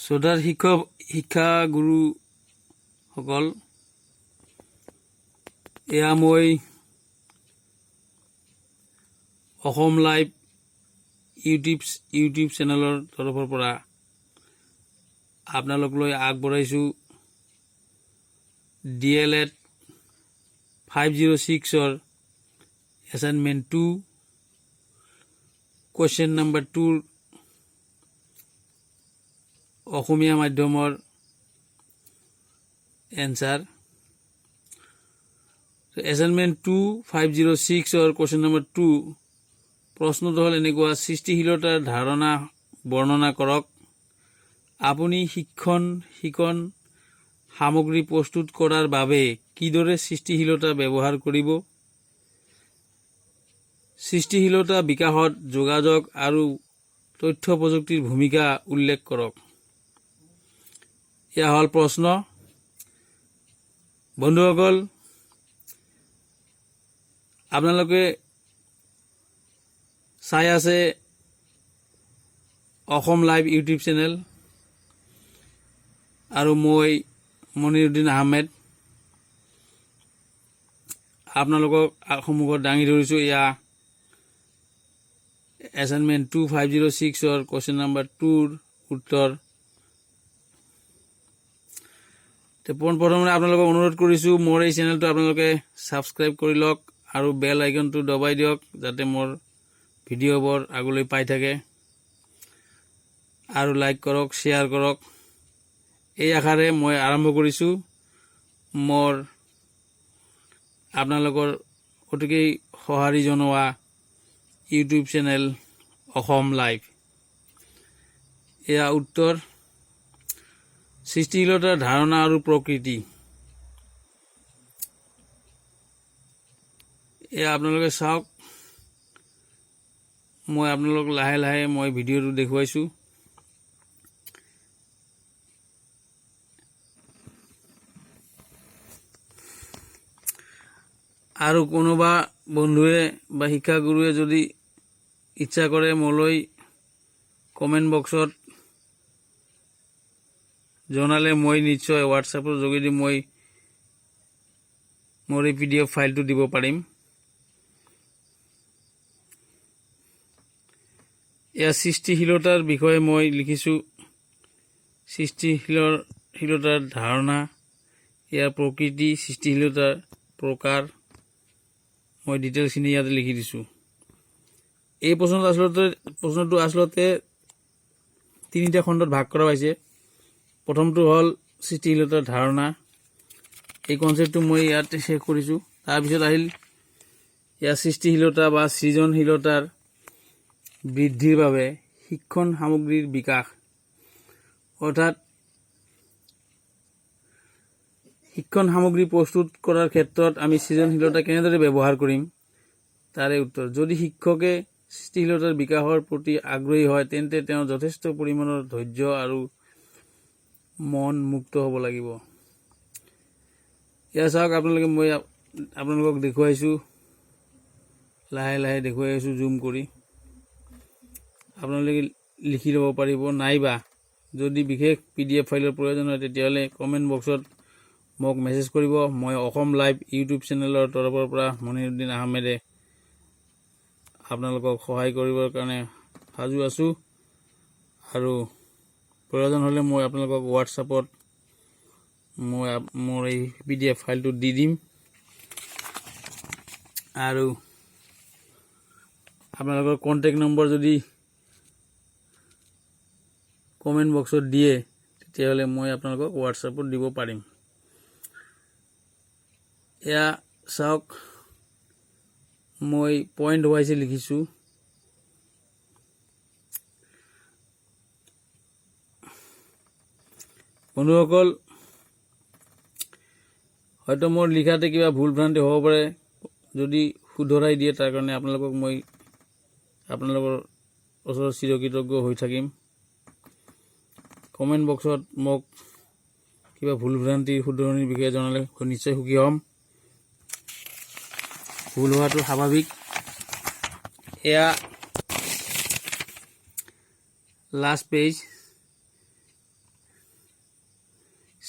শ্ৰদ্ধাৰ শিক্ষাগুৰুসকল, এয়া মই অসম লাইভ ইউটিউব চেনেলৰ তৰফৰ পৰা আপোনালোকলৈ আগবঢ়াইছোঁ DLED 506ৰ এছাইনমেণ্ট 2 কুৱেশ্যন নম্বৰ 2 অসমীয়া মাধ্যমৰ এনসাৰ। এছাইনমেণ্ট 2 506ৰ কুৱেশ্যন নম্বৰ 2 প্ৰশ্নটো হ'ল এনেকুৱা, সৃষ্টিশীলতাৰ ধাৰণা বৰ্ণনা কৰক। আপুনি শিক্ষণ সামগ্ৰী প্ৰস্তুত কৰাৰ বাবে কিদৰে সৃষ্টিশীলতা ব্যৱহাৰ কৰিব? সৃষ্টিশীলতা বিকাশত যোগাযোগ আৰু তথ্য প্ৰযুক্তিৰ ভূমিকা উল্লেখ কৰক। এয়া হ'ল প্ৰশ্ন। বন্ধুসকল, আপোনালোকে চাই আছে অসম লাইভ ইউটিউব চেনেল আৰু মই মনিৰুদ্দিন আহমেদ আপোনালোকক সন্মুখত দাঙি ধৰিছোঁ এয়া এছাইনমেণ্ট 2 506ৰ কুৱেশ্যন নম্বৰ 2ৰ উত্তৰ। পোনপ্ৰথমে আপোনালোকক অনুৰোধ কৰিছোঁ মোৰ এই চেনেলটো আপোনালোকে ছাবস্ক্ৰাইব কৰি লওক আৰু বেল আইকনটো দবাই দিয়ক যাতে মোৰ ভিডিঅ'বোৰ আগলৈ পাই থাকে, আৰু লাইক কৰক, শ্বেয়াৰ কৰক। এই আশাৰে মই আৰম্ভ কৰিছোঁ মোৰ আপোনালোকৰ অতিকৈ সঁহাৰি জনোৱা ইউটিউব চেনেল অসম লাইভ। এয়া উত্তৰ, সৃষ্টিশীলতাৰ ধাৰণা আৰু প্ৰকৃতি। এয়া আপোনালোকে চাওক, মই আপোনালোক লাহে লাহে মই ভিডিঅ'টো দেখুৱাইছোঁ। আৰু কোনোবা বন্ধুৱে বা শিক্ষাগুৰুৱে যদি ইচ্ছা কৰে মোলৈ কমেণ্ট বক্সত জনালে মই নিশ্চয় হোৱাটছএপৰ যোগেদি মই মোৰ এই PDF ফাইলটো দিব পাৰিম। এয়া সৃষ্টিশীলতাৰ বিষয়ে মই লিখিছোঁ। সৃষ্টিশীলতাৰ ধাৰণা, ইয়াৰ প্ৰকৃতি, সৃষ্টিশীলতাৰ প্ৰকাৰ মই ডিটেইলছখিনি ইয়াতে লিখি দিছোঁ। এই প্ৰশ্নটো আচলতে তিনিটা খণ্ডত ভাগ কৰা হৈছে। প্ৰথমটো হ'ল সৃষ্টিশীলতাৰ ধাৰণা, এই কনচেপ্টটো মই ইয়াতে শেষ কৰিছোঁ। তাৰপিছত আহিল ইয়াৰ সৃষ্টিশীলতা বা সৃজনশীলতাৰ বৃদ্ধিৰ বাবে শিক্ষণ সামগ্ৰীৰ বিকাশ, অৰ্থাৎ শিক্ষণ সামগ্ৰী প্ৰস্তুত কৰাৰ ক্ষেত্ৰত আমি সৃজনশীলতা কেনেদৰে ব্যৱহাৰ কৰিম তাৰে উত্তৰ। যদি শিক্ষকে সৃষ্টিশীলতাৰ বিকাশৰ প্ৰতি আগ্ৰহী হয় তেন্তে তেওঁ যথেষ্ট পৰিমাণৰ ধৈৰ্য আৰু মন মুক্ত হ'ব লাগিব। এয়া চাওক, মই আপোনালোকক দেখুৱাইছোঁ, লাহে লাহে দেখুৱাই আছোঁ জুম কৰি। আপোনালোকে লিখি ল'ব পাৰিব, নাইবা যদি বিশেষ PDF ফাইলৰ প্ৰয়োজন হয় তেতিয়াহ'লে কমেণ্ট বক্সত মোক মেছেজ কৰিব। মই অসম লাইভ ইউটিউব চেনেলৰ তৰফৰ পৰা মনিৰুদ্দিন আহমেদে আপোনালোকক সহায় কৰিবৰ কাৰণে সাজু আছোঁ, আৰু প্ৰয়োজন হ'লে মই আপোনালোকক হোৱাটছআপত মই মোৰ এই PDF ফাইলটো দি দিম। আৰু আপোনালোকৰ কণ্টেক্ট নম্বৰ যদি কমেণ্ট বক্সত দিয়ে তেতিয়াহ'লে মই আপোনালোকক হোৱাটছআপত দিব পাৰিম। এয়া চাওক, মই পইণ্ট ৱাইজে লিখিছোঁ। বন্ধুসকল, হয়তো মোৰ লিখাতে কিবা ভুল ভ্ৰান্তি হ'ব পাৰে, যদি শুধৰাই দিয়ে তাৰ কাৰণে মই আপোনালোকৰ ওচৰত চিৰকৃতজ্ঞ হৈ থাকিম। কমেণ্ট বক্সত মোক কিবা ভুল ভ্ৰান্তি শুধৰণিৰ বিষয়ে জনালে নিশ্চয় সুখী হ'ম। ভুল হোৱাটো স্বাভাৱিক। এয়া লাষ্ট পেজ,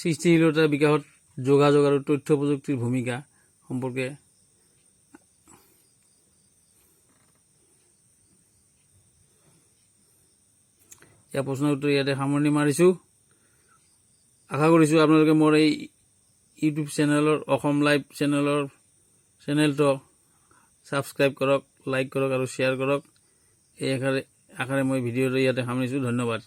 সৃষ্টিশীলতাৰ বিকাশত যোগাযোগ আৰু তথ্য প্ৰযুক্তিৰ ভূমিকা সম্পৰ্কে ইয়াৰ প্ৰশ্নৰ উত্তৰ ইয়াতে সামৰণি মাৰিছোঁ। আশা কৰিছোঁ আপোনালোকে মোৰ এই ইউটিউব চেনেলৰ অসম লাইভ চেনেলটো ছাবস্ক্ৰাইব কৰক, লাইক কৰক আৰু শ্বেয়াৰ কৰক। এই আশাৰে মই ভিডিঅ'টো ইয়াতে সামৰিছোঁ। ধন্যবাদ।